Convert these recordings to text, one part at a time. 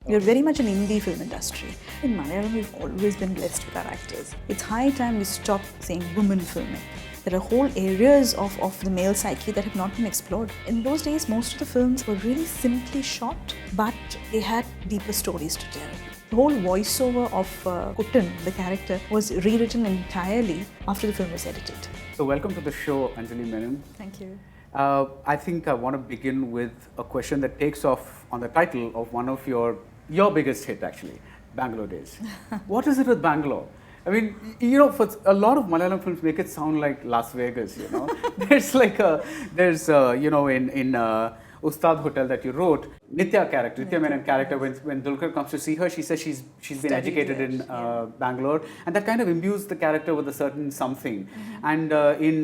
We are very much an indie film industry. In Malayalam, we've always been blessed with our actors. It's high time we stop saying women filming. There are whole areas of the male psyche that have not been explored. In those days, most of the films were really simply shot, but they had deeper stories to tell. The whole voiceover of Kuttan, the character, was rewritten entirely after the film was edited. So welcome to the show, Anjali Menon. Thank you. I think I want to begin with a question that takes off on the title of one of your biggest hit actually, Bangalore Days. What is it with Bangalore? I mean, you know, for a lot of Malayalam films make it sound like Las Vegas, you know. In Ustad Hotel that you wrote, Nithya Menon character, when Dulquer comes to see her, she says she's been educated in Bangalore, and that kind of imbues the character with a certain something. Mm-hmm. And in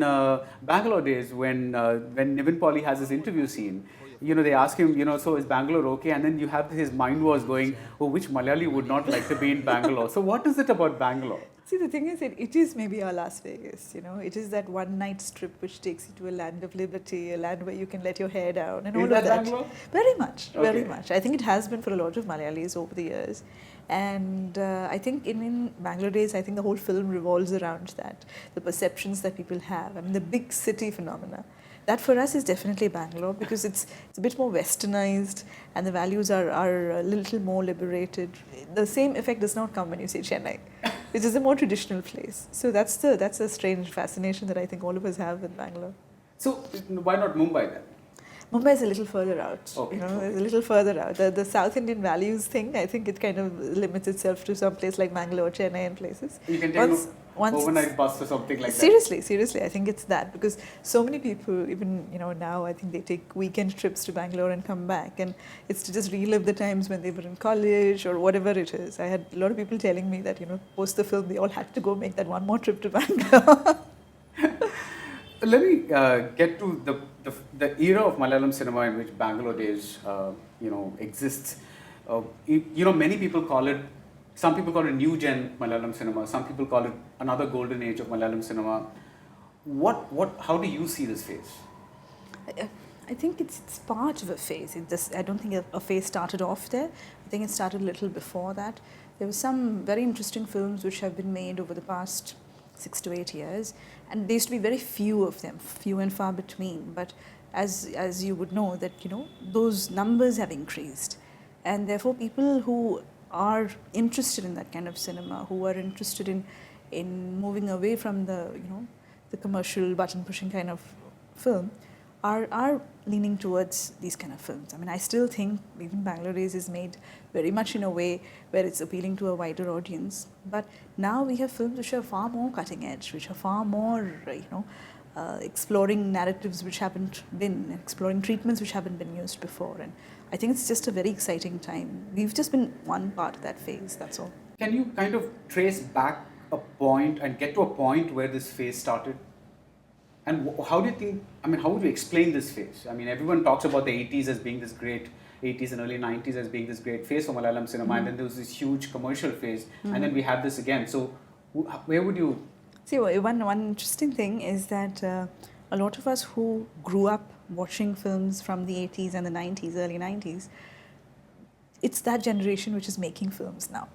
Bangalore Days, when Nivin Pauly has his interview scene, you know, they ask him, you know, so is Bangalore okay? And then you have his mind was going, oh, which Malayali would not like to be in Bangalore? So what is it about Bangalore? See, the thing is, it is maybe our Las Vegas, you know. It is that one night strip which takes you to a land of liberty, a land where you can let your hair down and all of that. Bangalore? Very much, okay. Very much. I think it has been for a lot of Malayalis over the years. And I think in Bangalore Days, I think the whole film revolves around that. The perceptions that people have, I mean, the big city phenomena. That for us is definitely Bangalore because it's a bit more westernized and the values are a little more liberated. The same effect does not come when you say Chennai, which is a more traditional place. So that's a strange fascination that I think all of us have with Bangalore. So why not Mumbai then? Mumbai is a little further out, okay, you know, a little further out. The South Indian values thing, I think it kind of limits itself to some place like Bangalore, Chennai and places. You can take overnight bus or something like that. Seriously, I think it's that because so many people, even, you know, now I think they take weekend trips to Bangalore and come back, and it's to just relive the times when they were in college or whatever it is. I had a lot of people telling me that, you know, post the film, they all had to go make that one more trip to Bangalore. Let me get to the era of Malayalam cinema in which Bangalore Days, exists. Many people call it. Some people call it new gen Malayalam cinema. Some people call it another golden age of Malayalam cinema. How do you see this phase? I think it's part of a phase. I don't think a phase started off there. I think it started a little before that. There were some very interesting films which have been made over the past 6 to 8 years, and there used to be very few of them, few and far between. But as you would know, that, you know, those numbers have increased, and therefore people who are interested in that kind of cinema, who are interested in moving away from the commercial button pushing kind of film, are leaning towards these kind of films. I mean, I still think even Bangalore Days is made very much in a way where it's appealing to a wider audience. But now we have films which are far more cutting edge, which are far more, exploring narratives which haven't been, exploring treatments which haven't been used before. And I think it's just a very exciting time. We've just been one part of that phase, that's all. Can you kind of trace back a point and get to a point where this phase started? And how do you think, how would you explain this phase? I mean, everyone talks about the 80s as being this great, 80s and early 90s as being this great phase for Malayalam cinema, mm-hmm. and then there was this huge commercial phase, mm-hmm. and then we have this again. So where would you... See, one interesting thing is that a lot of us who grew up watching films from the 80s and the 90s, early 90s, it's that generation which is making films now,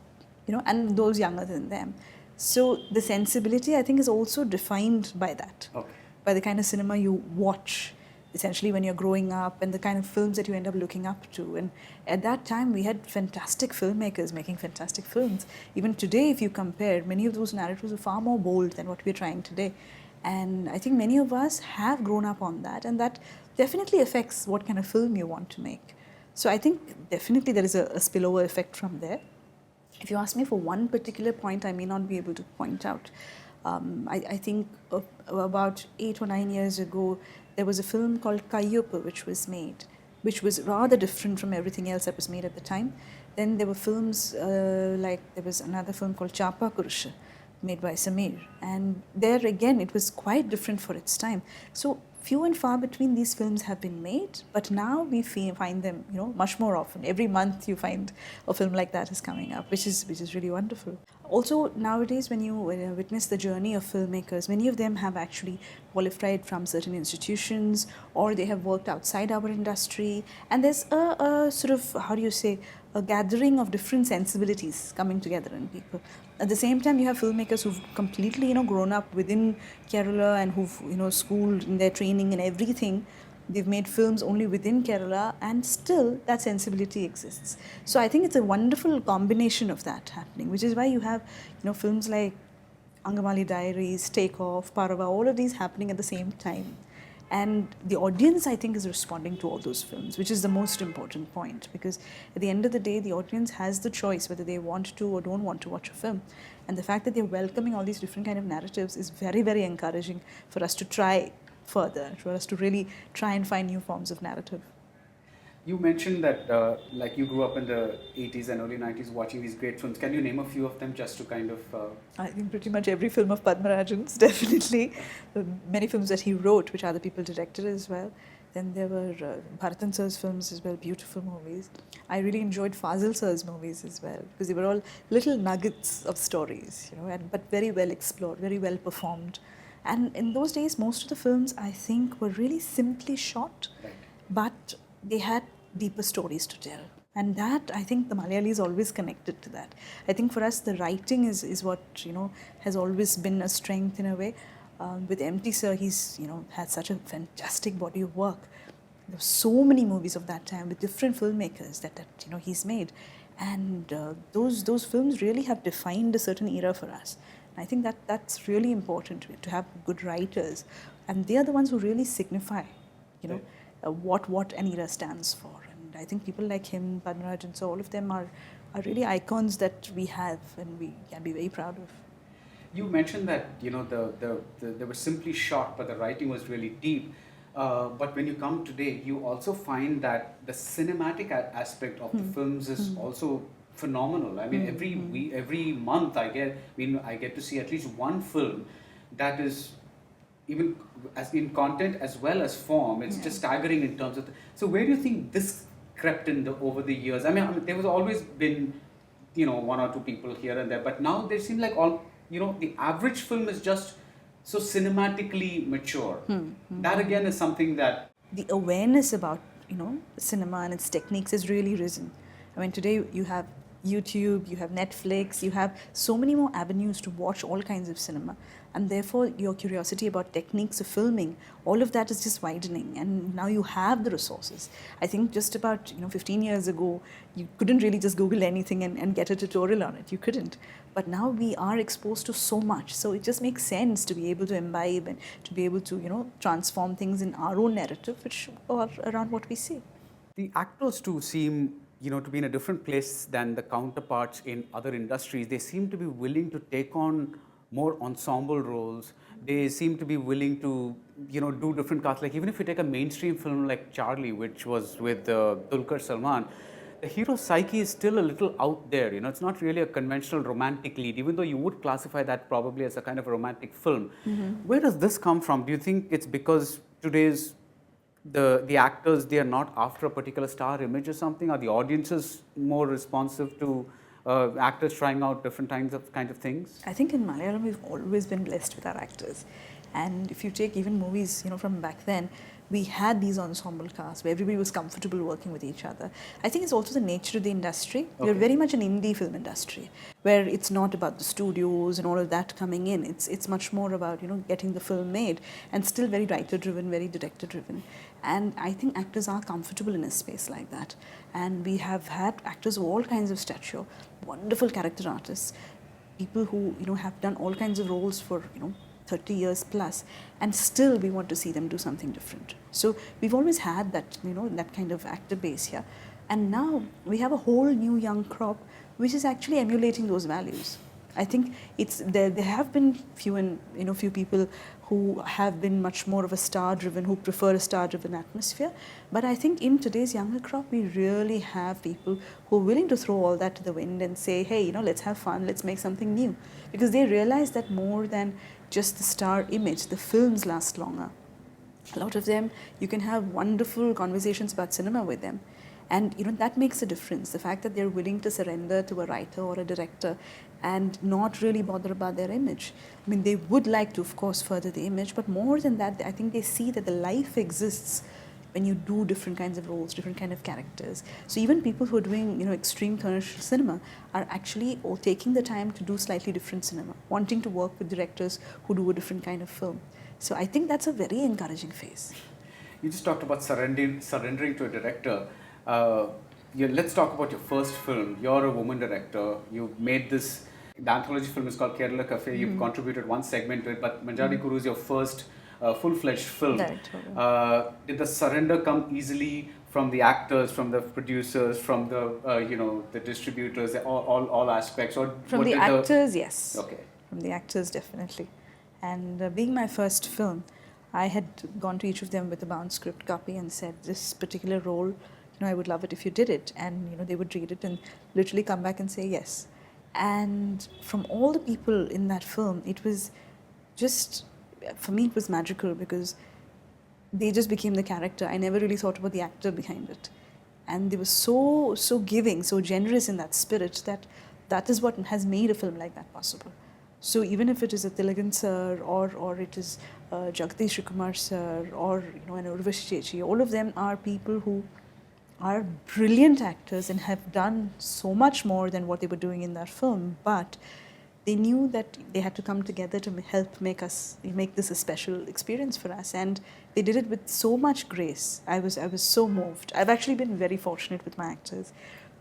you know, and those younger than them. So the sensibility, I think, is also defined by that. Okay. By the kind of cinema you watch, essentially, when you're growing up, and the kind of films that you end up looking up to. And at that time, we had fantastic filmmakers making fantastic films. Even today, if you compare, many of those narratives are far more bold than what we're trying today. And I think many of us have grown up on that, and that definitely affects what kind of film you want to make. So I think definitely there is a spillover effect from there. If you ask me for one particular point, I may not be able to point out. I think about 8 or 9 years ago, there was a film called Kaiyoppu which was made, which was rather different from everything else that was made at the time. Then there were films there was another film called Chaappa, Kurishu, made by Samir. And there again, it was quite different for its time. So few and far between these films have been made, but now we find them, you know, much more often. Every month you find a film like that is coming up, which is really wonderful. Also, nowadays, when you witness the journey of filmmakers, many of them have actually qualified from certain institutions, or they have worked outside our industry. And there's a sort of, a gathering of different sensibilities coming together in people. At the same time, you have filmmakers who've completely, grown up within Kerala and who've, schooled in their training and everything. They've made films only within Kerala, and still that sensibility exists. So I think it's a wonderful combination of that happening, which is why you have, films like Angamali Diaries, Take Off, Parava, all of these happening at the same time. And the audience, I think, is responding to all those films, which is the most important point, because at the end of the day, the audience has the choice whether they want to or don't want to watch a film. And the fact that they're welcoming all these different kind of narratives is very, very encouraging for us to try further, for us to really try and find new forms of narrative. You mentioned that like you grew up in the 80s and early 90s watching these great films. Can you name a few of them just to kind of... I think pretty much every film of Padmarajan's, definitely. Many films that he wrote, which other people directed as well. Then there were Bharathan sir's films as well, beautiful movies. I really enjoyed Fazil sir's movies as well, because they were all little nuggets of stories, but very well explored, very well performed. And in those days, most of the films, I think, were really simply shot, but they had deeper stories to tell. And that, I think, the Malayali is always connected to that. I think for us, the writing is what, has always been a strength in a way. With M.T. Sir, he's, had such a fantastic body of work. There were so many movies of that time with different filmmakers that he's made. And those films really have defined a certain era for us. I think that's really important, to have good writers. And they are the ones who really signify, what an era stands for. And I think people like him, Padmarajan, so all of them are really icons that we have and we can be very proud of. You mentioned that, they were simply shot, but the writing was really deep. But when you come today, you also find that the cinematic aspect of the films is also phenomenal. I mean, every month I get to see at least one film that is even as in content as well as form. It's just staggering in terms of. So where do you think this crept in over the years? I mean, there was always been, one or two people here and there, but now they seem like the average film is just so cinematically mature. That again is something that the awareness about cinema and its techniques has really risen. I mean, today you have YouTube, you have Netflix, you have so many more avenues to watch all kinds of cinema, and therefore your curiosity about techniques of filming, all of that is just widening, and now you have the resources. I think just about 15 years ago, you couldn't really just Google anything and get a tutorial on it. You couldn't. But now we are exposed to so much, so it just makes sense to be able to imbibe and to be able to transform things in our own narrative, which are around what we see. The actors too seem to be in a different place than the counterparts in other industries. They seem to be willing to take on more ensemble roles. They seem to be willing to, do different casts. Like even if you take a mainstream film like Charlie, which was with Dulquer, Salmaan, the hero's psyche is still a little out there. It's not really a conventional romantic lead, even though you would classify that probably as a kind of a romantic film. Where does this come from? Do you think it's because today's the actors, they are not after a particular star image or something? Are the audiences more responsive to actors trying out different kinds of things? I think in Malayalam we've always been blessed with our actors, and if you take even movies from back then, we had these ensemble casts where everybody was comfortable working with each other. I think it's also the nature of the industry. We're very much an indie film industry where it's not about the studios and all of that coming in. It's much more about getting the film made, and still very writer driven, very director driven. And I think actors are comfortable in a space like that. And we have had actors of all kinds of stature, wonderful character artists, people who have done all kinds of roles for 30 years plus, and still we want to see them do something different. So we've always had that, that kind of actor base here. And now we have a whole new young crop which is actually emulating those values. I think there have been few people who have been much more of a star-driven, who prefer a star-driven atmosphere. But I think in today's younger crop, we really have people who are willing to throw all that to the wind and say, hey, let's have fun, let's make something new. Because they realize that more than just the star image, the films last longer. A lot of them, you can have wonderful conversations about cinema with them. And that makes a difference. The fact that they're willing to surrender to a writer or a director and not really bother about their image. I mean, they would like to, of course, further the image, but more than that, I think they see that the life exists, when you do different kinds of roles, different kind of characters. So even people who are doing, extreme commercial cinema are actually all taking the time to do slightly different cinema, wanting to work with directors who do a different kind of film. So I think that's a very encouraging phase. You just talked about surrendering to a director. Let's talk about your first film. You're a woman director. You've made this. The anthology film is called Kerala Cafe. You've contributed one segment to it, but Manjadikkuru is your first full-fledged film. Did the surrender come easily from the actors, from the producers, from the the distributors, all aspects, or from the actors? Yes. Okay. From the actors, definitely. And being my first film, I had gone to each of them with a bound script copy and said, this particular role, I would love it if you did it. And they would read it and literally come back and say yes. And from all the people in that film, it was just, for me, it was magical because they just became the character. I never really thought about the actor behind it. And they were so giving, so generous in that spirit that is what has made a film like that possible. So even if it is a Tilagan sir or it is Jagdish Kumar sir or an Urvashi Chechi, all of them are people who are brilliant actors and have done so much more than what they were doing in that film, but they knew that they had to come together to help make this a special experience for us, and they did it with so much grace. I was so moved. I've actually been very fortunate with my actors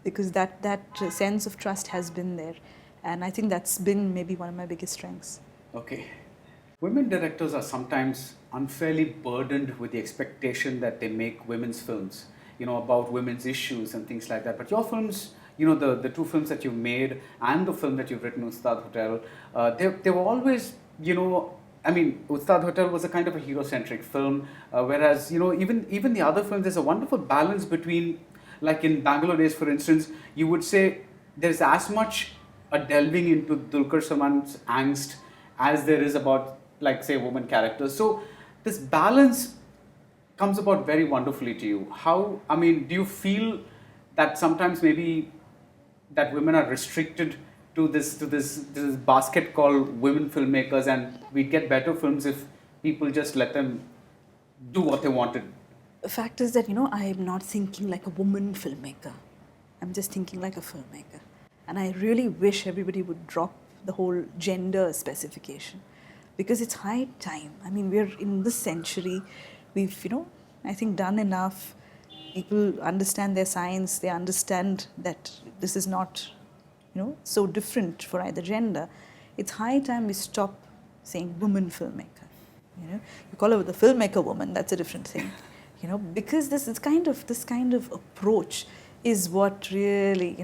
because that sense of trust has been there, and I think that's been maybe one of my biggest strengths. Okay. Women directors are sometimes unfairly burdened with the expectation that they make women's films, about women's issues and things like that. But your films, the two films that you've made and the film that you've written, Ustad Hotel, they were always, Ustad Hotel was a kind of a hero-centric film, whereas, even the other films, there's a wonderful balance between, like in Bangalore Days, for instance, you would say there's as much a delving into Dulquer Salmaan's angst as there is about, like, say, woman characters. So this balance comes about very wonderfully to you. Do you feel that sometimes maybe that women are restricted to this basket called women filmmakers, and we get better films if people just let them do what they wanted? The fact is that, I am not thinking like a woman filmmaker. I'm just thinking like a filmmaker. And I really wish everybody would drop the whole gender specification because it's high time. We're in this century. We've, I think done enough. People understand their science. They understand that this is not, so different for either gender. It's high time we stop saying woman filmmaker. You call her the filmmaker woman. That's a different thing. Because this kind of approach is what really,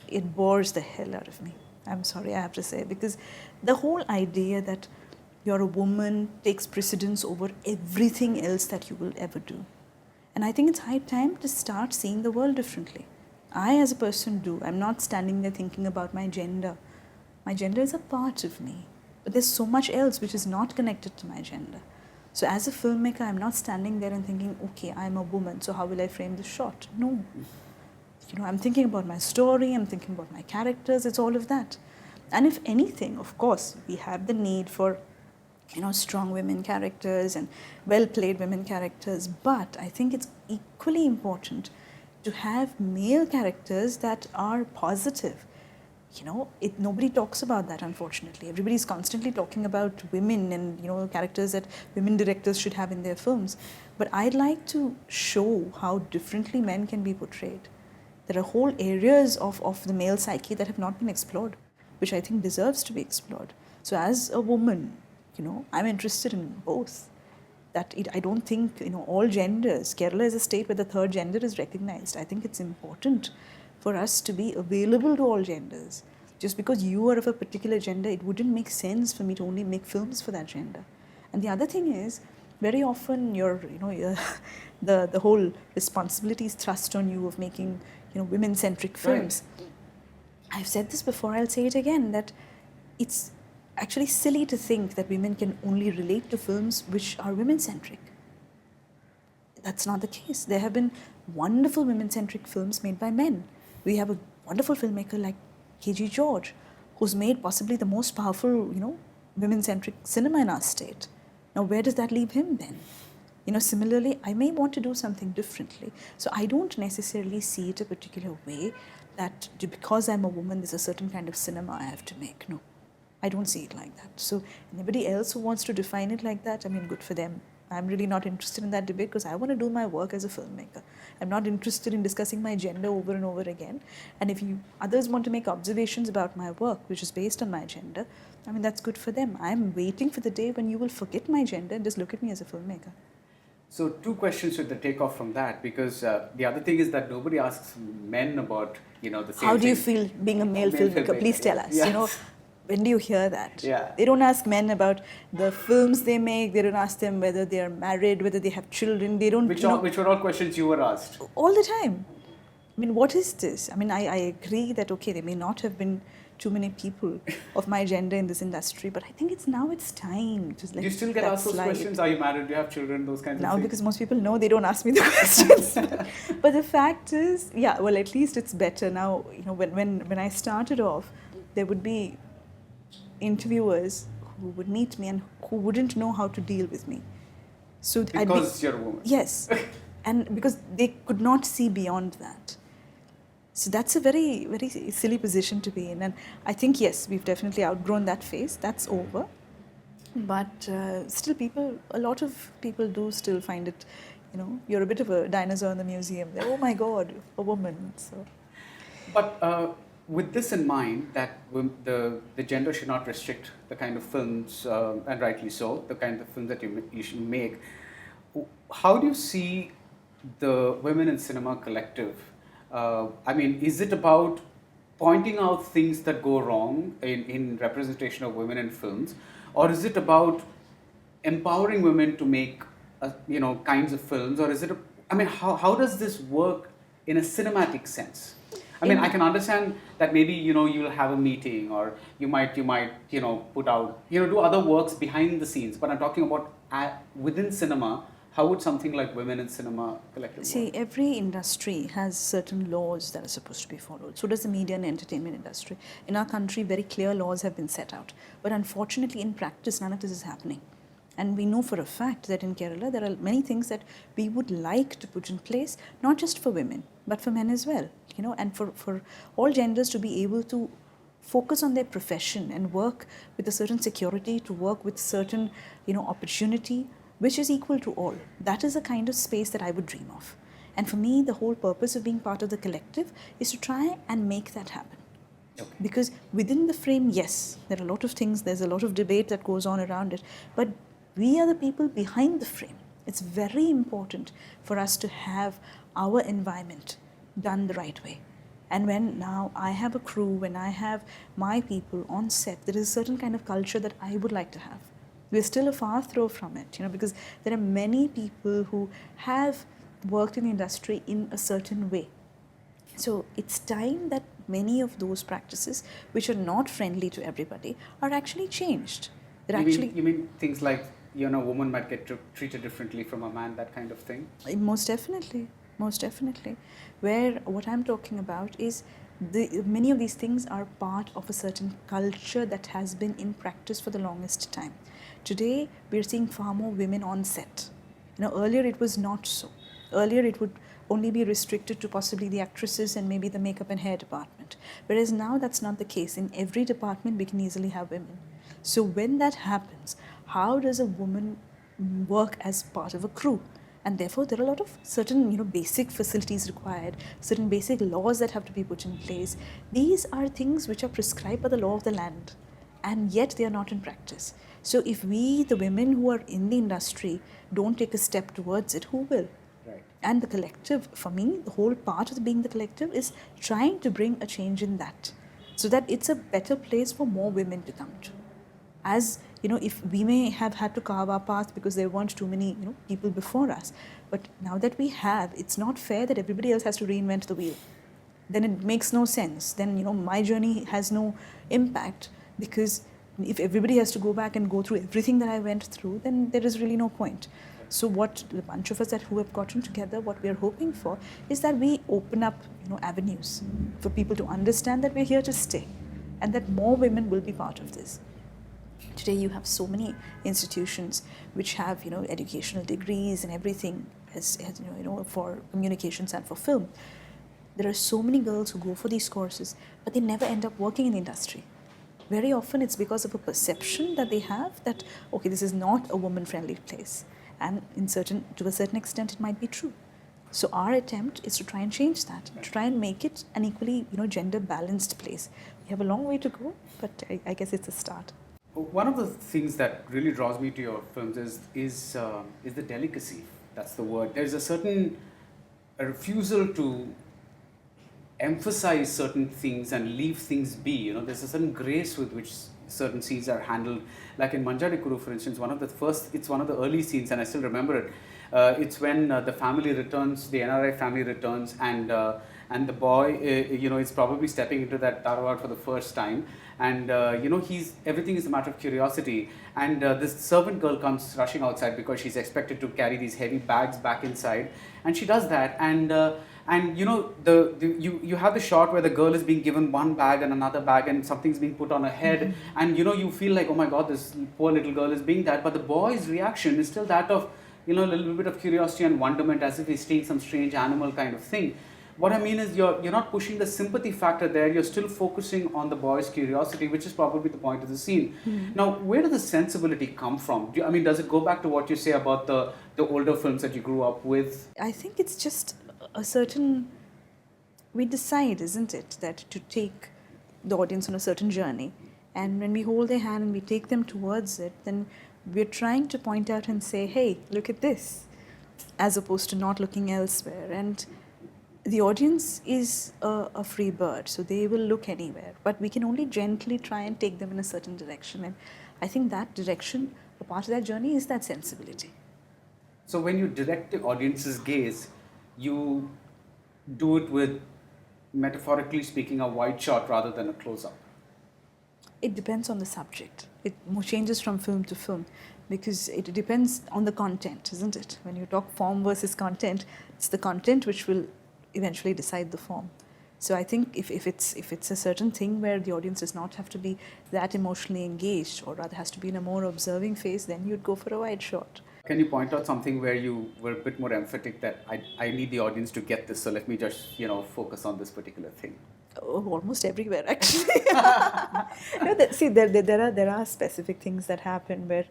it bores the hell out of me. I'm sorry, I have to say, because the whole idea that you're a woman takes precedence over everything else that you will ever do. And I think it's high time to start seeing the world differently. I, as a person, do. I'm not standing there thinking about my gender. My gender is a part of me. But there's so much else which is not connected to my gender. So as a filmmaker, I'm not standing there and thinking, okay, I'm a woman, so how will I frame the shot? No. I'm thinking about my story, I'm thinking about my characters, it's all of that. And if anything, of course, we have the need for strong women characters and well-played women characters, but I think it's equally important to have male characters that are positive. Nobody talks about that, unfortunately. Everybody's constantly talking about women and, characters that women directors should have in their films. But I'd like to show how differently men can be portrayed. There are whole areas of the male psyche that have not been explored, which I think deserves to be explored. So as a woman, I'm interested in both. I don't think, all genders. Kerala is a state where the third gender is recognized. I think it's important for us to be available to all genders. Just because you are of a particular gender, it wouldn't make sense for me to only make films for that gender. And the other thing is, very often the whole responsibility is thrust on you of making, women-centric films. Right. I've said this before, I'll say it again, that it's actually silly to think that women can only relate to films which are women-centric. That's not the case. There have been wonderful women-centric films made by men. We have a wonderful filmmaker like K.G. George, who's made possibly the most powerful, women-centric cinema in our state. Now, where does that leave him then? Similarly, I may want to do something differently. So I don't necessarily see it a particular way that because I'm a woman, there's a certain kind of cinema I have to make. No, I don't see it like that. So anybody else who wants to define it like that, good for them. I'm really not interested in that debate because I want to do my work as a filmmaker. I'm not interested in discussing my gender over and over again. And if others want to make observations about my work, which is based on my gender, that's good for them. I'm waiting for the day when you will forget my gender and just look at me as a filmmaker. So 2 questions with the takeoff from that, because the other thing is that nobody asks men about, the same How do you thing. feel being a male filmmaker? Please tell us. Yes. When do you hear that? Yeah. They don't ask men about the films they make. They don't ask them whether they are married, whether they have children. They don't. Which were all questions you were asked? All the time. What is this? I agree that, okay, there may not have been too many people of my gender in this industry, but I think it's time to Do you still get asked those questions? Are you married? Do you have children? Those kinds of things? Now, because most people know, they don't ask me the questions. But the fact is, at least it's better now. When I started off, there would be interviewers who would meet me and who wouldn't know how to deal with me. So because you're a woman. Yes, and because they could not see beyond that. So that's a very, very silly position to be in. And I think, yes, we've definitely outgrown that phase. That's over. But still a lot of people do still find it, you're a bit of a dinosaur in the museum. They're, oh my God, a woman. So. But with this in mind, that the gender should not restrict the kind of films, and rightly so, the kind of films that you should make, how do you see the Women in Cinema collective? Is it about pointing out things that go wrong in representation of women in films, or is it about empowering women to make kinds of films, or is it how does this work in a cinematic sense? I can understand that maybe you'll have a meeting, or you might put out do other works behind the scenes, but I'm talking about within cinema. How would something like Women in Cinema collective work? See, every industry has certain laws that are supposed to be followed. So does the media and entertainment industry. In our country, very clear laws have been set out. But unfortunately, in practice, none of this is happening. And we know for a fact that in Kerala, there are many things that we would like to put in place, not just for women, but for men as well. And for all genders to be able to focus on their profession and work with a certain security, to work with certain, opportunity, which is equal to all. That is the kind of space that I would dream of. And for me, the whole purpose of being part of the collective is to try and make that happen. Okay. Because within the frame, yes, there are a lot of things, there's a lot of debate that goes on around it, but we are the people behind the frame. It's very important for us to have our environment done the right way. And when now I have a crew, when I have my people on set, there is a certain kind of culture that I would like to have. We're still a far throw from it, because there are many people who have worked in the industry in a certain way. So it's time that many of those practices, which are not friendly to everybody, are actually changed. You mean things like, a woman might get treated differently from a man, that kind of thing? Most definitely. Where what I'm talking about is many of these things are part of a certain culture that has been in practice for the longest time. Today, we're seeing far more women on set. Earlier it was not so. Earlier it would only be restricted to possibly the actresses and maybe the makeup and hair department. Whereas now that's not the case. In every department, we can easily have women. So when that happens, how does a woman work as part of a crew? And therefore, there are a lot of certain, basic facilities required, certain basic laws that have to be put in place. These are things which are prescribed by the law of the land, and yet they are not in practice. So if we, the women who are in the industry, don't take a step towards it, who will? Right. And the collective, for me, the whole part of being the collective is trying to bring a change in that, so that it's a better place for more women to come to. As if we may have had to carve our path because there weren't too many people before us, but now that we have, it's not fair that everybody else has to reinvent the wheel. Then it makes no sense. Then my journey has no impact, because if everybody has to go back and go through everything that I went through, then there is really no point. So what the bunch of us who have gotten together, what we are hoping for is that we open up avenues for people to understand that we're here to stay and that more women will be part of this. Today you have so many institutions which have, educational degrees and everything as for communications and for film. There are so many girls who go for these courses, but they never end up working in the industry. Very often it's because of a perception that they have that, okay, this is not a woman-friendly place. And to a certain extent, it might be true. So our attempt is to try and change that, to try and make it an equally, gender-balanced place. We have a long way to go, but I guess it's a start. One of the things that really draws me to your films is the delicacy. That's the word. There's a refusal to emphasize certain things and leave things be. There's a certain grace with which certain scenes are handled. Like in Manjadikkuru, for instance, it's one of the early scenes, and I still remember it. It's when the family returns, the NRI family returns, and the boy, is probably stepping into that Tharwad for the first time, and everything is a matter of curiosity. And this servant girl comes rushing outside because she's expected to carry these heavy bags back inside, and she does that, and you have the shot where the girl is being given one bag and another bag, and something's being put on her head, and you feel like, oh my God, this poor little girl is being that, but the boy's reaction is still that of a little bit of curiosity and wonderment, as if he's seeing some strange animal kind of thing. What I mean is you're not pushing the sympathy factor there, you're still focusing on the boy's curiosity, which is probably the point of the scene. Now, where does the sensibility come from? Does it go back to what you say about the older films that you grew up with? I think it's just we decide, isn't it, that to take the audience on a certain journey, and when we hold their hand and we take them towards it, then we're trying to point out and say, hey, look at this, as opposed to not looking elsewhere. And the audience is a free bird, so they will look anywhere, but we can only gently try and take them in a certain direction, and I think that direction, a part of that journey, is that sensibility. So when you direct the audience's gaze, you do it with, metaphorically speaking, a wide shot rather than a close-up? It depends on the subject. It changes from film to film because it depends on the content, isn't it? When you talk form versus content, it's the content which will eventually decide the form. So I think if it's a certain thing where the audience does not have to be that emotionally engaged, or rather has to be in a more observing phase, then you'd go for a wide shot. Can you point out something where you were a bit more emphatic that I need the audience to get this, so let me just focus on this particular thing? Oh, almost everywhere, actually. There are specific things that happen where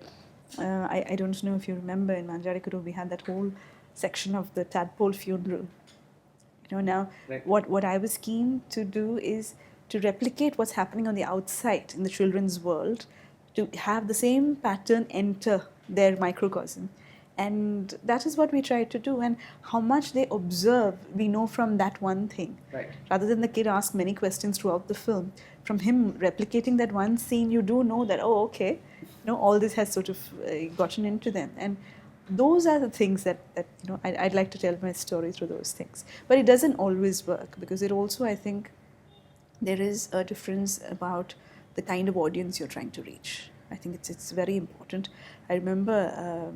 I don't know if you remember, in Manjadikkuru we had that whole section of the tadpole funeral. Now right. What I was keen to do is to replicate what's happening on the outside in the children's world, to have the same pattern enter their microcosm. And that is what we try to do. And how much they observe, we know from that one thing. Right. Rather than the kid ask many questions throughout the film, from him replicating that one scene, you do know that, oh, okay, all this has sort of gotten into them. And those are the things that I'd like to tell my story through those things. But it doesn't always work, because it also, I think, there is a difference about the kind of audience you're trying to reach. I think it's very important. I remember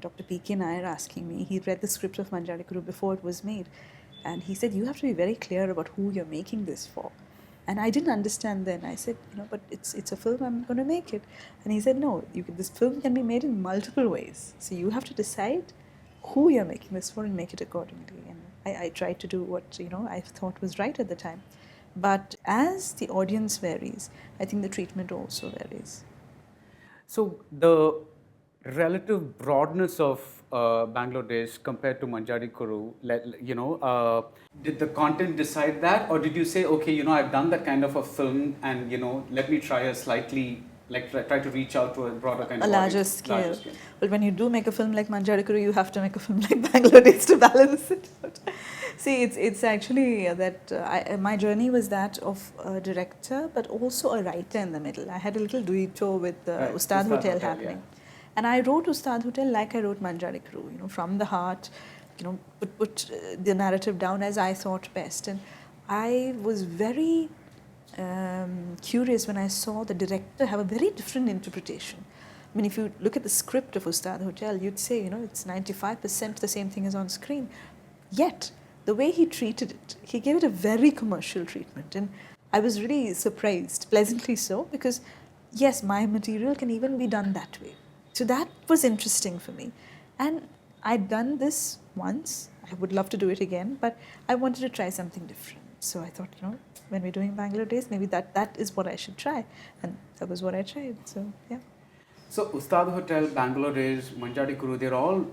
Dr. P.K. Nair asking me, he read the script of Manjadikkuru before it was made, and he said, you have to be very clear about who you're making this for. And I didn't understand then. I said, but it's a film, I'm going to make it. And he said, no, this film can be made in multiple ways. So you have to decide who you're making this for and make it accordingly. And I tried to do what I thought was right at the time. But as the audience varies, I think the treatment also varies. So the relative broadness of Bangalore Days compared to Manjadikkuru, did the content decide that, or did you say, okay, I've done that kind of a film, and let me try a slightly, try to reach out to a broader kind of larger audience, scale. Well, when you do make a film like Manjadikkuru, you have to make a film like Bangalore Days to balance it out. See, it's actually that my journey was that of a director, but also a writer in the middle. I had a little duetto with Ustad Hotel happening. Yeah. And I wrote Ustad Hotel like I wrote Manjadikkuru, from the heart, put the narrative down as I thought best. And I was very curious when I saw the director have a very different interpretation. I mean, if you look at the script of Ustad Hotel, you'd say, it's 95% the same thing as on screen. Yet, the way he treated it, he gave it a very commercial treatment. And I was really surprised, pleasantly so, because yes, my material can even be done that way. So that was interesting for me. And I'd done this once. I would love to do it again, but I wanted to try something different. So I thought, when we're doing Bangalore Days, maybe that is what I should try. And that was what I tried. So, yeah. So Ustad Hotel, Bangalore Days, Manjadikkuru, they're all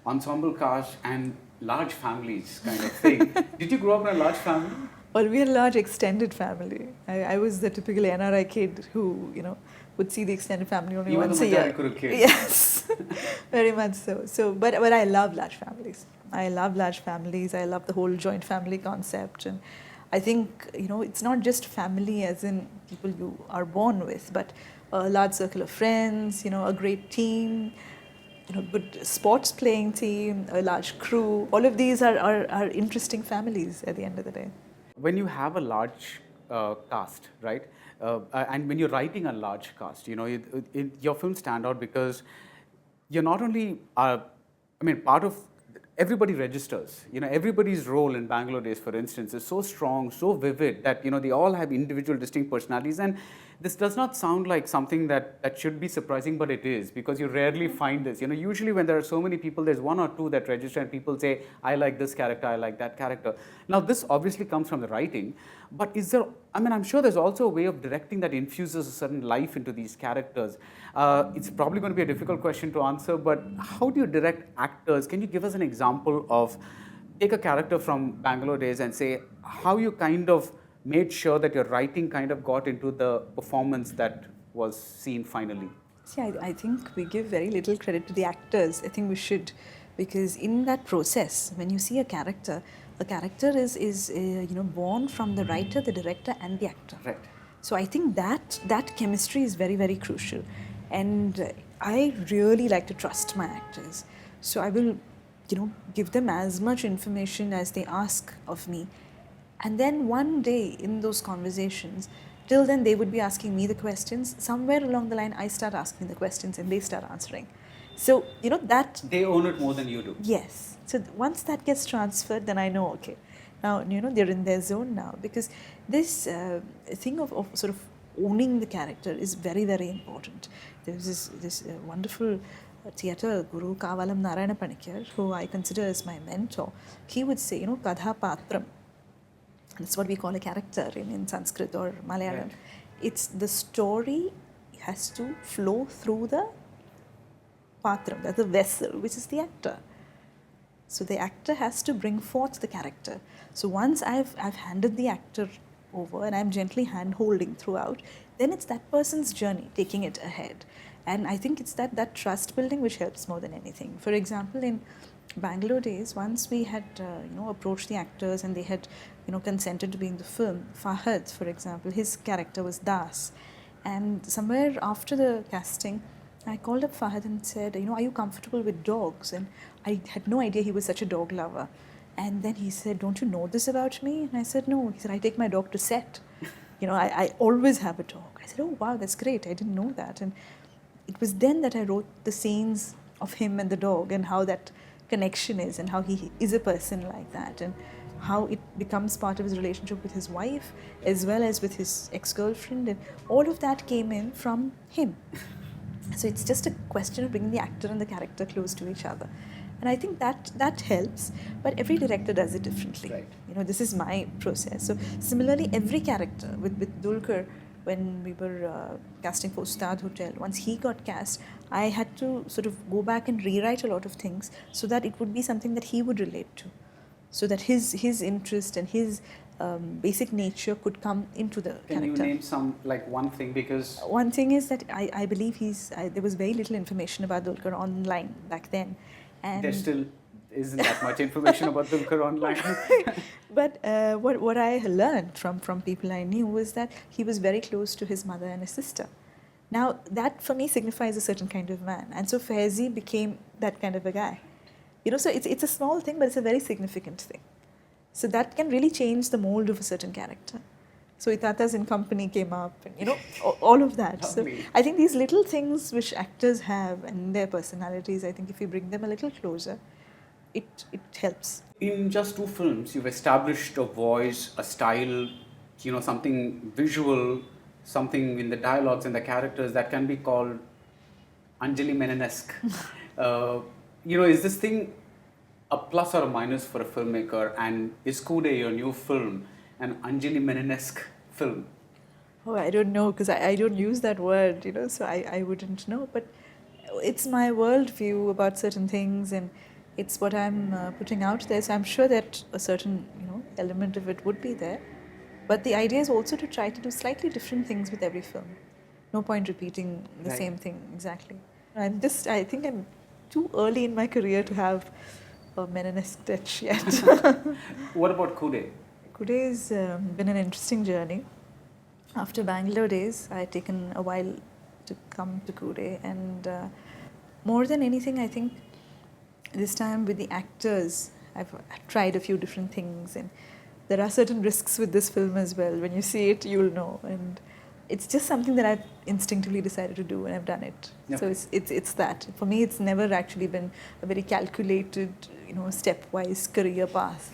ensemble cast and large families kind of thing. Did you grow up in a large family? Well, we had a large extended family. I was the typical NRI kid who, would see the extended family only You once were a the year. Manjadikkuru kid. Yes, very much so. But I love large families. I love large families. I love the whole joint family concept. And I think, it's not just family as in people you are born with, but a large circle of friends, a great team, good sports playing team, a large crew. All of these are interesting families at the end of the day. When you have a large cast, right, and when you're writing a large cast, your films stand out because you're not only, part of, everybody registers. Everybody's role in Bangalore Days, for instance, is so strong, so vivid that, they all have individual distinct personalities. And this does not sound like something that should be surprising, but it is, because you rarely find this. Usually when there are so many people, there's one or two that register and people say, I like this character, I like that character. Now, this obviously comes from the writing, but is there, I'm sure there's also a way of directing that infuses a certain life into these characters. It's probably going to be a difficult question to answer, but how do you direct actors? Can you give us an example of, take a character from Bangalore Days and say how you kind of made sure that your writing kind of got into the performance that was seen finally? See, I think we give very little credit to the actors. I think we should, because in that process, when you see a character is born from the writer, the director, and the actor. Right. So I think that chemistry is very, very crucial, and I really like to trust my actors. So I will, give them as much information as they ask of me. And then one day in those conversations, till then they would be asking me the questions. Somewhere along the line, I start asking the questions and they start answering. So, that... They own it more than you do. Yes. So once that gets transferred, then I know, okay, now, they're in their zone now. Because this thing of sort of owning the character is very, very important. There's this wonderful theatre guru, Kavalam Narayana Panikar, who I consider as my mentor. He would say, Kadha Patram. That's what we call a character in Sanskrit or Malayalam. Right. It's the story has to flow through the patram, that's the vessel, which is the actor. So the actor has to bring forth the character. So once I've handed the actor over and I'm gently hand-holding throughout, then it's that person's journey, taking it ahead. And I think it's that trust building which helps more than anything. For example, in Bangalore Days, once we had approached the actors and they had consented to be in the film, Fahadh, for example, his character was Das. And somewhere after the casting, I called up Fahadh and said, are you comfortable with dogs? And I had no idea he was such a dog lover. And then he said, don't you know this about me? And I said, no. He said, I take my dog to set. I always have a dog. I said, oh, wow, that's great. I didn't know that. And it was then that I wrote the scenes of him and the dog and how that connection is and how he is a person like that and how it becomes part of his relationship with his wife as well as with his ex-girlfriend, and all of that came in from him. So it's just a question of bringing the actor and the character close to each other. And I think that helps, but every director does it differently. Right. This is my process. So similarly, every character with Dulquer, when we were casting for Ustad Hotel, once he got cast, I had to sort of go back and rewrite a lot of things so that it would be something that he would relate to, so that his interest and his basic nature could come into the character. Can you name one thing? Because one thing is that I believe there was very little information about Dulquer online back then. And there still isn't that much information about Dulquer online. But what I learned from people I knew was that he was very close to his mother and his sister. Now, that for me signifies a certain kind of man. And so Faizi became that kind of a guy. So it's a small thing, but it's a very significant thing. So that can really change the mold of a certain character. So Itata's in Company came up, and all of that. So I think these little things which actors have and their personalities, I think if you bring them a little closer, it helps. In just 2 films, you've established a voice, a style, something visual, something in the dialogues and the characters that can be called Anjali Menon-esque. Is this thing a plus or a minus for a filmmaker? And is Koode, your new film, an Anjali Menon-esque film? Oh, I don't know, because I don't use that word, so I wouldn't know. But it's my worldview about certain things, and it's what I'm putting out there. So I'm sure that a certain, element of it would be there. But the idea is also to try to do slightly different things with every film. No point repeating the Right. same thing exactly. I think I'm too early in my career to have a Menon-esque touch yet. What about Koode? Koode has been an interesting journey. After Bangalore Days, I had taken a while to come to Koode, and more than anything, I think this time with the actors, I've tried a few different things, and there are certain risks with this film as well. When you see it, you'll know, and it's just something that I've instinctively decided to do, and I've done it. Yeah. So it's that. For me, it's never actually been a very calculated, stepwise career path.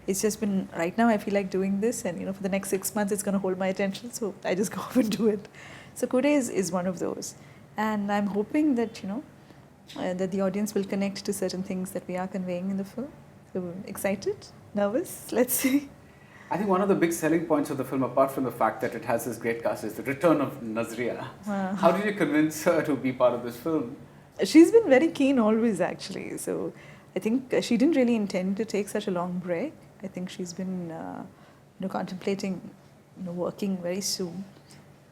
It's just been, right now I feel like doing this, and for the next 6 months it's going to hold my attention, so I just go off and do it. So Koode is one of those, and I'm hoping that that the audience will connect to certain things that we are conveying in the film. So excited, nervous, let's see. I think one of the big selling points of the film, apart from the fact that it has this great cast, is the return of Nazriya. How did you convince her to be part of this film? She's been very keen always, actually. So I think she didn't really intend to take such a long break. I think she's been contemplating working very soon.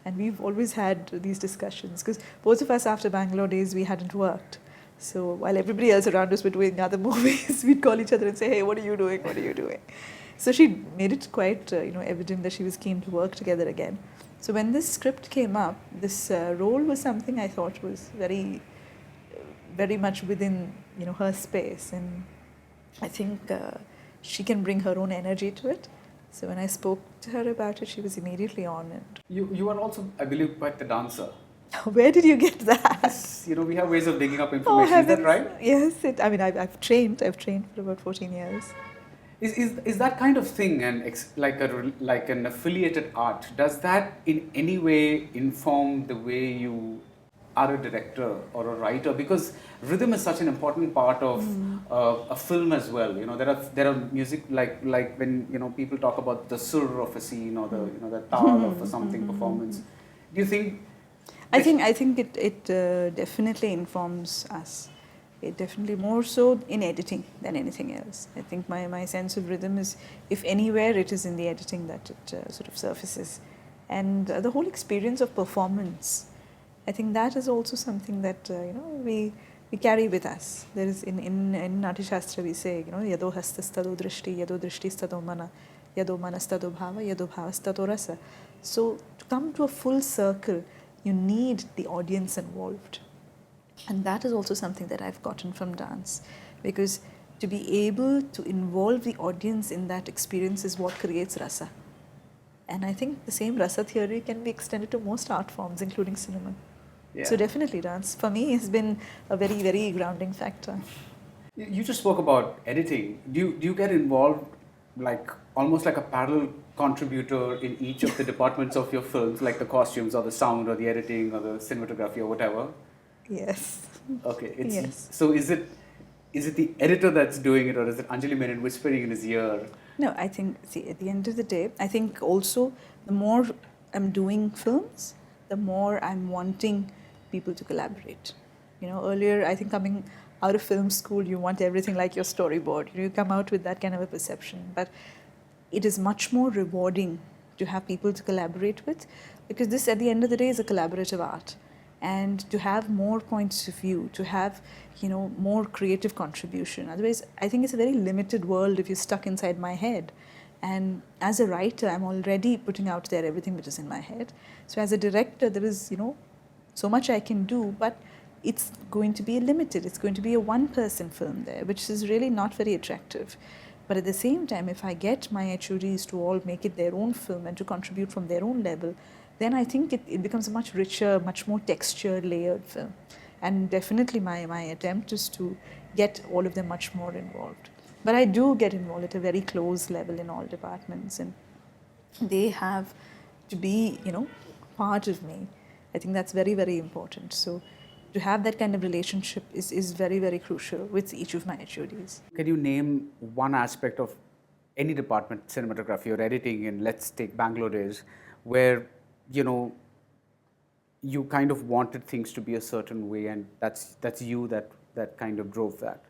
And we've always had these discussions, because both of us after Bangalore Days, we hadn't worked. So while everybody else around us were doing other movies, we'd call each other and say, hey, what are you doing? What are you doing? So she made it quite evident that she was keen to work together again. So when this script came up, this role was something I thought was very, very much within her space, and I think she can bring her own energy to it. So when I spoke to her about it, she was immediately on it. You are also, I believe, quite the dancer. Where did you get that? Yes, we have ways of digging up information. Is that right? Yes, I've trained. I've trained for about 14 years. Is that kind of thing like an affiliated art? Does that in any way inform the way you are a director or a writer? Because rhythm is such an important part of a film as well. There are music like when people talk about the sur of a scene or the tal of a something performance. Do you think? I think it definitely informs us. It definitely more so in editing than anything else. I think my sense of rhythm is, if anywhere, it is in the editing that it sort of surfaces. And the whole experience of performance, I think that is also something that we carry with us. There is in Natya Shastra we say, yado hastastado drishti, yado drishtistado mana, yado manastado bhava, yado bhavastado rasa. So to come to a full circle, you need the audience involved. And that is also something that I've gotten from dance, because to be able to involve the audience in that experience is what creates rasa. And I think the same rasa theory can be extended to most art forms, including cinema. Yeah. So definitely dance, for me, has been a very, very grounding factor. You just spoke about editing. Do you get involved almost like a parallel contributor in each of the departments of your films, like the costumes or the sound or the editing or the cinematography or whatever? Yes. Okay. Yes. So is it the editor that's doing it, or is it Anjali Menon whispering in his ear? No, I think, at the end of the day, I think also the more I'm doing films, the more I'm wanting people to collaborate. Earlier, I think coming out of film school, you want everything like your storyboard. You come out with that kind of a perception. But it is much more rewarding to have people to collaborate with, because this, at the end of the day, is a collaborative art. And to have more points of view, to have, more creative contribution. Otherwise, I think it's a very limited world if you're stuck inside my head. And as a writer, I'm already putting out there everything which is in my head. So as a director, there is, so much I can do, but it's going to be limited. It's going to be a one-person film there, which is really not very attractive. But at the same time, if I get my HODs to all make it their own film and to contribute from their own level, then I think it becomes a much richer, much more textured, layered film. And definitely my attempt is to get all of them much more involved. But I do get involved at a very close level in all departments, and they have to be, part of me. I think that's very, very important. So to have that kind of relationship is very, very crucial with each of my HODs. Can you name one aspect of any department, cinematography or editing, and let's take Bangalore Days, where, you know, you kind of wanted things to be a certain way, and that's you that kind of drove that?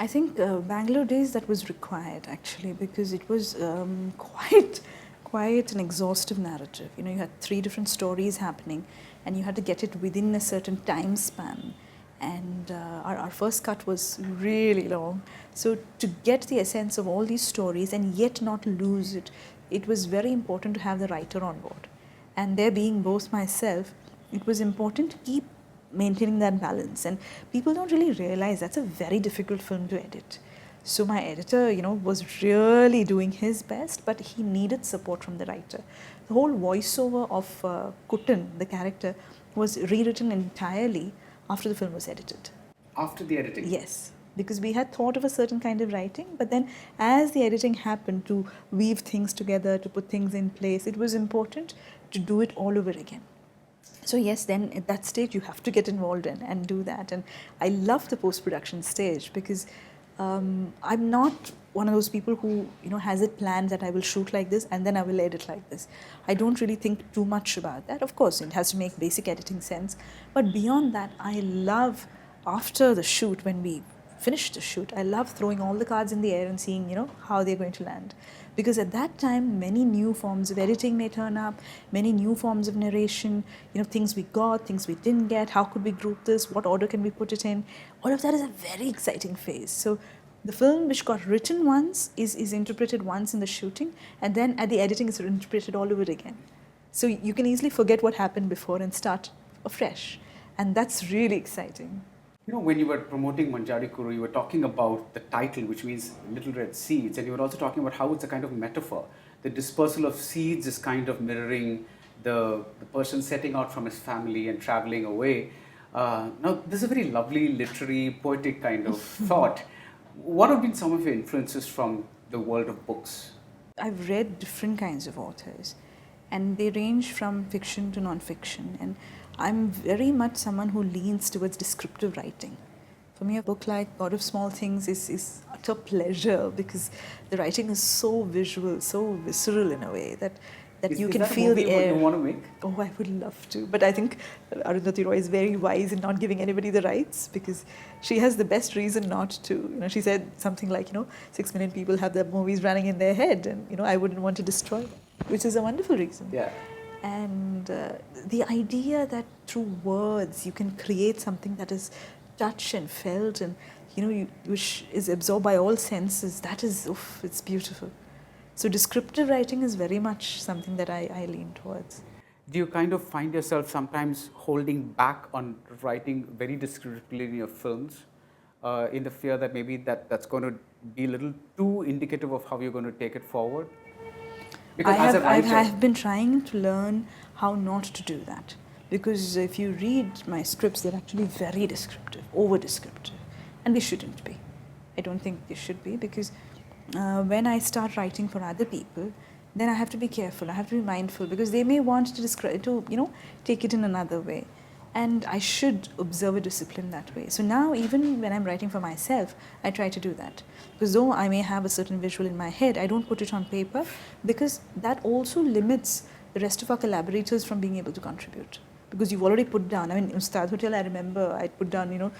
I think Bangalore Days, that was required actually, because it was quite an exhaustive narrative. You know, you had 3 different stories happening, and you had to get it within a certain time span. And our first cut was really long. So to get the essence of all these stories and yet not lose it, it was very important to have the writer on board. And there being both myself, it was important to keep maintaining that balance. And people don't really realize that's a very difficult film to edit. So my editor, you know, was really doing his best, but he needed support from the writer. The whole voiceover of Kuttan, the character, was rewritten entirely after the film was edited. After the editing? Yes, because we had thought of a certain kind of writing, but then as the editing happened, to weave things together, to put things in place, it was important to do it all over again. So yes, then at that stage you have to get involved in and do that. And I love the post-production stage, because I'm not one of those people who, you know, has it planned that I will shoot like this and then I will edit like this. I don't really think too much about that. Of course, it has to make basic editing sense. But beyond that, I love, after the shoot, when we finish the shoot, I love throwing all the cards in the air and seeing, you know, how they're going to land. Because at that time, many new forms of editing may turn up, many new forms of narration, you know, things we got, things we didn't get, how could we group this, what order can we put it in. All of that is a very exciting phase. So the film which got written once is interpreted once in the shooting, and then at the editing is interpreted all over again. So you can easily forget what happened before and start afresh. And that's really exciting. You know, when you were promoting Manjadikkuru, you were talking about the title, which means little red seeds, and you were also talking about how it's a kind of metaphor. The dispersal of seeds is kind of mirroring the person setting out from his family and traveling away. Now, this is a very lovely, literary, poetic kind of thought. What have been some of your influences from the world of books? I've read different kinds of authors, and they range from fiction to non-fiction. And I'm very much someone who leans towards descriptive writing. For me, a book like God of Small Things is utter pleasure, because the writing is so visual, so visceral in a way that you can feel the air. You want to make? Oh, I would love to. But I think Arundhati Roy is very wise in not giving anybody the rights, because she has the best reason not to. You know, she said something like, 6 million people have their movies running in their head, and I wouldn't want to destroy them, which is a wonderful reason. Yeah. And the idea that through words you can create something that is touched and felt, and which is absorbed by all senses, that is, it's beautiful. So descriptive writing is very much something that I lean towards. Do you kind of find yourself sometimes holding back on writing very descriptively in your films, in the fear that maybe that's going to be a little too indicative of how you're going to take it forward? Because I have been trying to learn how not to do that. Because if you read my scripts, they're actually very descriptive, over-descriptive. And they shouldn't be. I don't think they should be, because when I start writing for other people, then I have to be careful, I have to be mindful, because they may want to take it in another way. And I should observe a discipline that way. So now, even when I'm writing for myself, I try to do that. Because though I may have a certain visual in my head, I don't put it on paper, because that also limits the rest of our collaborators from being able to contribute. Because you've already put down, Ustad Hotel, I remember I put down,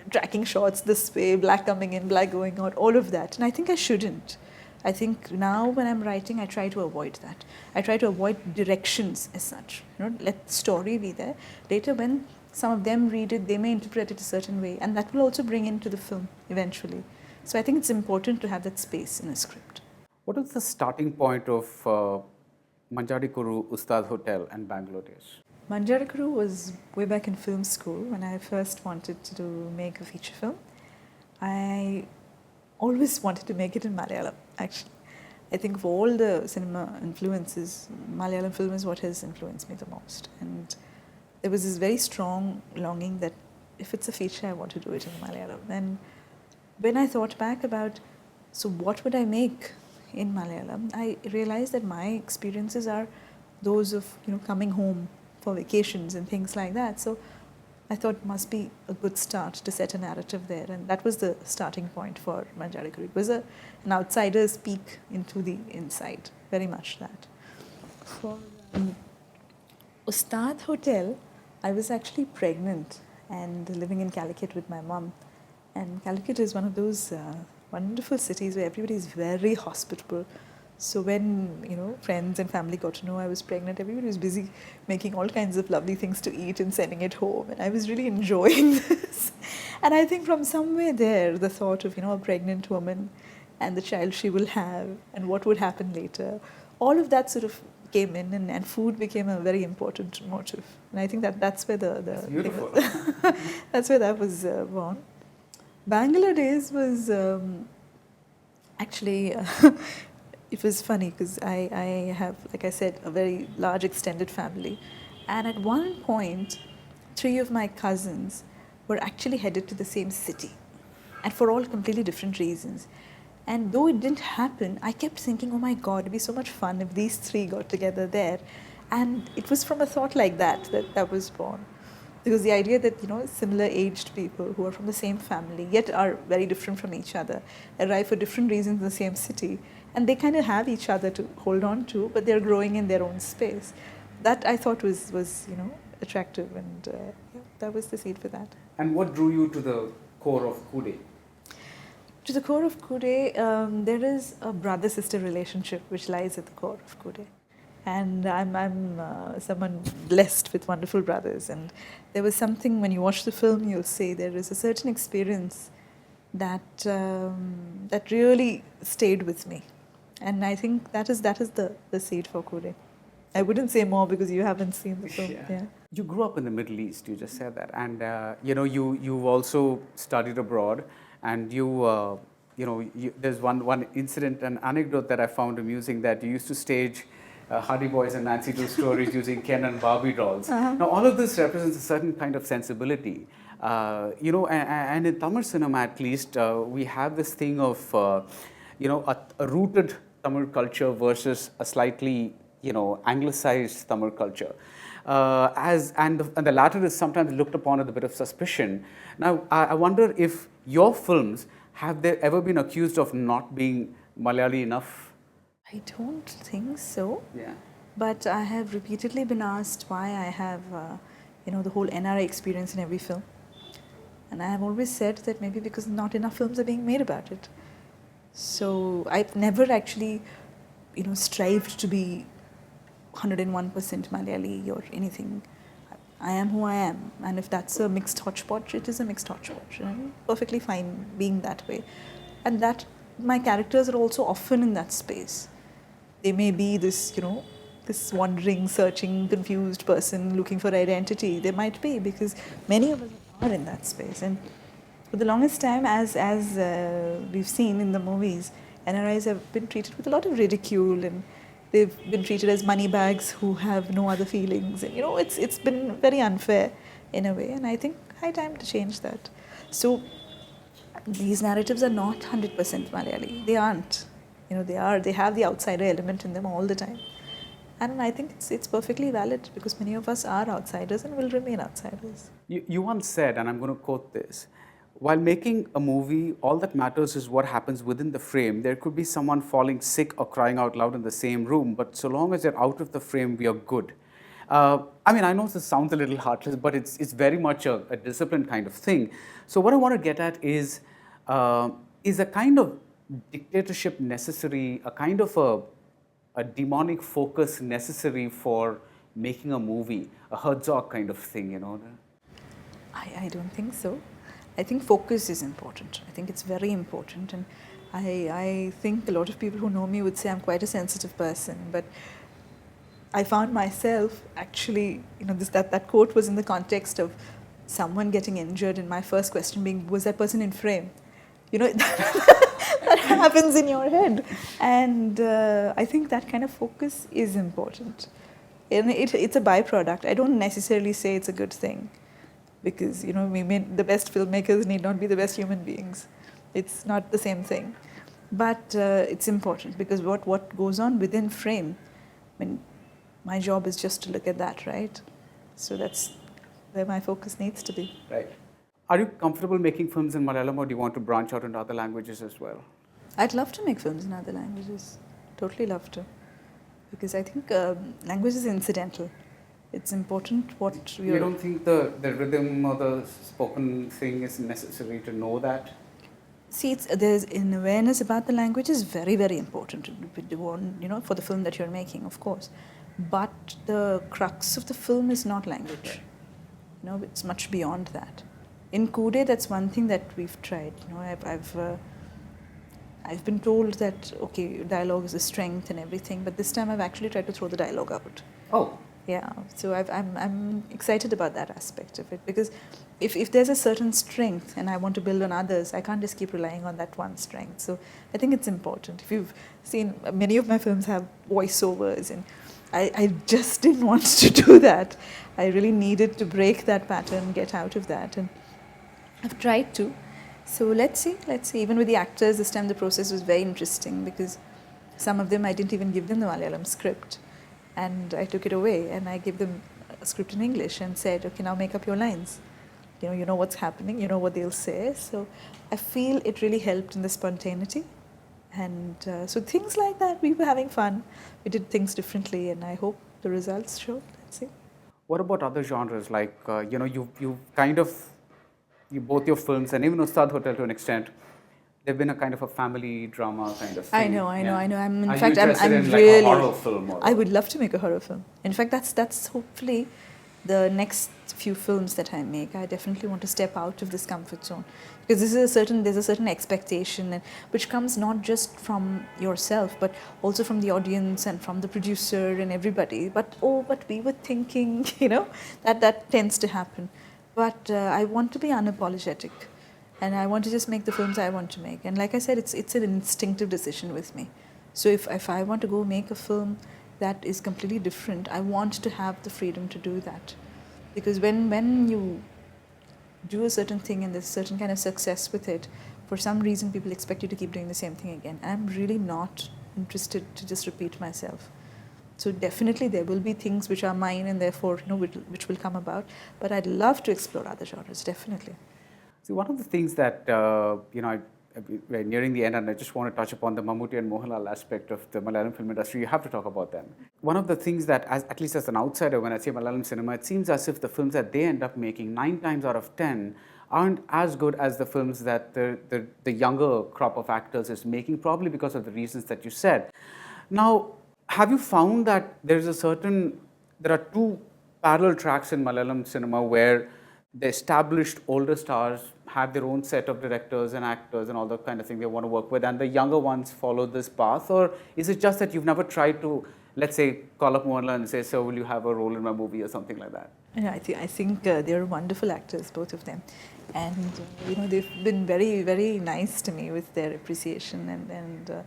tracking shots this way, black coming in, black going out, all of that. And I think I shouldn't. I think now when I'm writing, I try to avoid that. I try to avoid directions as such. Let the story be there. Later, when some of them read it, they may interpret it a certain way, and that will also bring into the film eventually. So I think it's important to have that space in a script. What was the starting point of Manjadikkuru, Ustad Hotel, and Bangalore Days? Manjadikkuru was way back in film school when I first wanted to make a feature film. I always wanted to make it in Malayalam, actually. I think of all the cinema influences, Malayalam film is what has influenced me the most. And there was this very strong longing that if it's a feature, I want to do it in Malayalam. And when I thought back about, so what would I make in Malayalam, I realized that my experiences are those of coming home for vacations and things like that. So I thought it must be a good start to set a narrative there, and that was the starting point for Manjadikkuru. It was an outsider's peek into the inside, very much that. For Ustad Hotel, I was actually pregnant and living in Calicut with my mum. And Calicut is one of those wonderful cities where everybody is very hospitable. So when friends and family got to know I was pregnant, everybody was busy making all kinds of lovely things to eat and sending it home. And I was really enjoying this. And I think from somewhere there, the thought of a pregnant woman and the child she will have and what would happen later, all of that sort of came in, and food became a very important motive. And I think that's where That's beautiful. that's where that was born. Bangalore Days was actually, it was funny because I have, like I said, a very large extended family. And at one point, 3 of my cousins were actually headed to the same city, and for all completely different reasons. And though it didn't happen, I kept thinking, oh my God, it'd be so much fun if these 3 got together there. And it was from a thought like that was born. Because the idea that, similar aged people who are from the same family, yet are very different from each other, arrive for different reasons in the same city, and they kind of have each other to hold on to, but they're growing in their own space. That I thought was attractive, and that was the seed for that. And what drew you to the core of Koode? To the core of Koode, there is a brother-sister relationship which lies at the core of Koode. And I'm someone blessed with wonderful brothers. And there was something, when you watch the film, you'll see there is a certain experience that that really stayed with me. And I think that is the seed for Koode. I wouldn't say more because you haven't seen the film. Yeah. You grew up in the Middle East, you just said that. And, you've also studied abroad. And there's one incident, an anecdote that I found amusing, that you used to stage Hardy Boys and Nancy Drew stories using Ken and Barbie dolls. Uh-huh. Now, all of this represents a certain kind of sensibility. And in Tamil cinema, at least, we have this thing of, a rooted Tamil culture versus a slightly, anglicized Tamil culture. And the latter is sometimes looked upon with a bit of suspicion. Now, I wonder if your films, have they ever been accused of not being Malayali enough? I don't think so. Yeah. But I have repeatedly been asked why I have, the whole NRI experience in every film. And I have always said that maybe because not enough films are being made about it. So I've never actually, strived to be 101% Malayali or anything. I am who I am, and if that's a mixed hodgepodge, it is a mixed hodgepodge. I'm perfectly fine being that way. And that my characters are also often in that space. They may be this, this wandering, searching, confused person looking for identity. They might be, because many of us are in that space. And for the longest time, as we've seen in the movies, NRIs have been treated with a lot of ridicule, and they've been treated as money bags who have no other feelings. And, it's been very unfair in a way. And I think high time to change that. So these narratives are not 100% Malayali. They aren't. They have the outsider element in them all the time. And I think it's perfectly valid, because many of us are outsiders and will remain outsiders. You once said, and I'm going to quote this, while making a movie, all that matters is what happens within the frame. There could be someone falling sick or crying out loud in the same room, but so long as they're out of the frame, we are good. I know this sounds a little heartless, but it's very much a disciplined kind of thing. So what I want to get at is a kind of dictatorship necessary, a kind of a demonic focus necessary for making a movie, a Herzog kind of thing, I don't think so. I think focus is important. I think it's very important. And I think a lot of people who know me would say I'm quite a sensitive person. But I found myself actually, that quote was in the context of someone getting injured, and my first question being, was that person in frame? That happens in your head. And I think that kind of focus is important. And it's a byproduct. I don't necessarily say it's a good thing, because the best filmmakers need not be the best human beings. It's not the same thing. But it's important, because what goes on within frame, my job is just to look at that, right? So that's where my focus needs to be. Right. Are you comfortable making films in Malayalam, or do you want to branch out into other languages as well? I'd love to make films in other languages. Totally love to. Because I think language is incidental. It's important what You don't think the rhythm or the spoken thing is necessary to know that? See, there's an awareness about the language is very, very important, for the film that you're making, of course. But the crux of the film is not language. It's much beyond that. In Koode, that's one thing that we've tried. I've been told that, okay, dialogue is a strength and everything, but this time I've actually tried to throw the dialogue out. Oh. Yeah, so I'm excited about that aspect of it, because if there's a certain strength and I want to build on others, I can't just keep relying on that one strength. So I think it's important. If you've seen, many of my films have voiceovers, and I just didn't want to do that. I really needed to break that pattern, get out of that, and I've tried to. So let's see. Even with the actors, this time the process was very interesting, because some of them I didn't even give them the Malayalam script. And I took it away and I gave them a script in English and said, okay, now make up your lines. You know what's happening, you know what they'll say. So I feel it really helped in the spontaneity. And so things like that, we were having fun. We did things differently, and I hope the results show. Let's see. What about other genres? Like, you kind of, both your films and even Ustad Hotel to an extent, they've been a kind of a family drama kind of thing. I know. I'm Are fact, you interested I'm in really. Like a horror film? Or I would love to make a horror film. In fact, that's hopefully the next few films that I make. I definitely want to step out of this comfort zone, because there's a certain expectation, which comes not just from yourself, but also from the audience and from the producer and everybody. But we were thinking, that tends to happen. But I want to be unapologetic. And I want to just make the films I want to make. And like I said, it's an instinctive decision with me. So if I want to go make a film that is completely different, I want to have the freedom to do that. Because when you do a certain thing and there's a certain kind of success with it, for some reason people expect you to keep doing the same thing again. And I'm really not interested to just repeat myself. So definitely there will be things which are mine, and therefore which will come about. But I'd love to explore other genres, definitely. See, one of the things that, we're nearing the end, and I just want to touch upon the Mammooty and Mohanlal aspect of the Malayalam film industry. You have to talk about them. One of the things that, at least as an outsider, when I say Malayalam cinema, it seems as if the films that they end up making, 9 times out of 10, aren't as good as the films that the younger crop of actors is making, probably because of the reasons that you said. Now, have you found that there are 2 parallel tracks in Malayalam cinema where the established older stars have their own set of directors and actors and all that kind of thing they want to work with, and the younger ones follow this path? Or is it just that you've never tried to, let's say, call up Mohanlal and say, so will you have a role in my movie or something like that? Yeah, I think they're wonderful actors, both of them. And, they've been very, very nice to me with their appreciation. And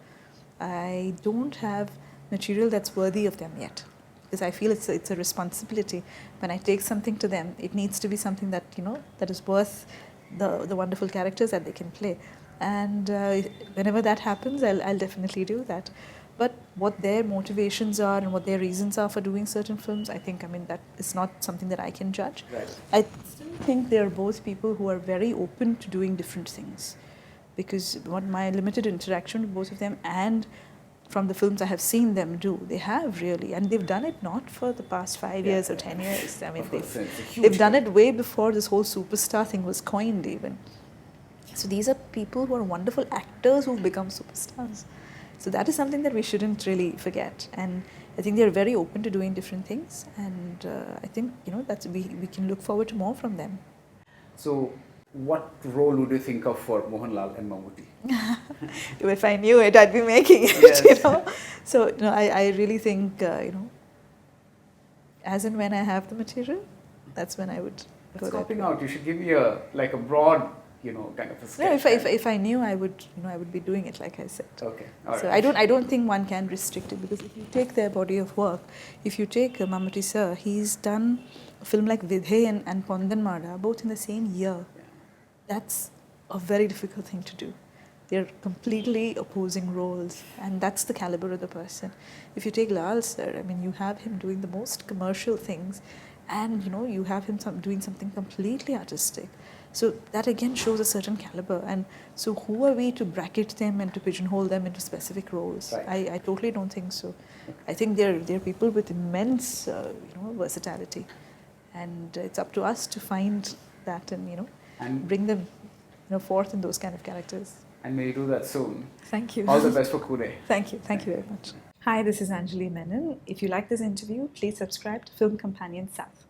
I don't have material that's worthy of them yet. Because I feel it's a responsibility. When I take something to them, it needs to be something that that is worth the wonderful characters that they can play. And whenever that happens, I'll definitely do that. But what their motivations are and what their reasons are for doing certain films, that is not something that I can judge. Right. I still think they're both people who are very open to doing different things. Because my limited interaction with both of them, and from the films I have seen them do, they have really, and they've done it not for the past 5 years or 10 years. They've done it way before this whole superstar thing was coined even. So these are people who are wonderful actors who've become superstars. So that is something that we shouldn't really forget. And I think they're very open to doing different things. And I think, that's we can look forward to more from them. So what role would you think of for Mohanlal and Mammootty? If I knew it, I'd be making it, Yes. So, I really think, as and when I have the material, that's when I would go Scoping that way. out, you should give me a broad, kind of a sketch. No, if I knew, I would be doing it, like I said. Okay, all right. So I don't think one can restrict it, because if you take their body of work, if you take Mammooty sir, he's done a film like Vidhe and Pondan Mada, both in the same year. That's a very difficult thing to do. They're completely opposing roles, and that's the caliber of the person. If you take Lal sir, I mean, you have him doing the most commercial things, and you have him doing something completely artistic. So that again shows a certain caliber. And so who are we to bracket them and to pigeonhole them into specific roles? Right. I totally don't think so. I think they're people with immense versatility, and it's up to us to find that and bring them forth in those kind of characters. And may you do that soon. Thank you. All the best for Koode. Thank you very much. Hi, this is Anjali Menon. If you like this interview, please subscribe to Film Companion South.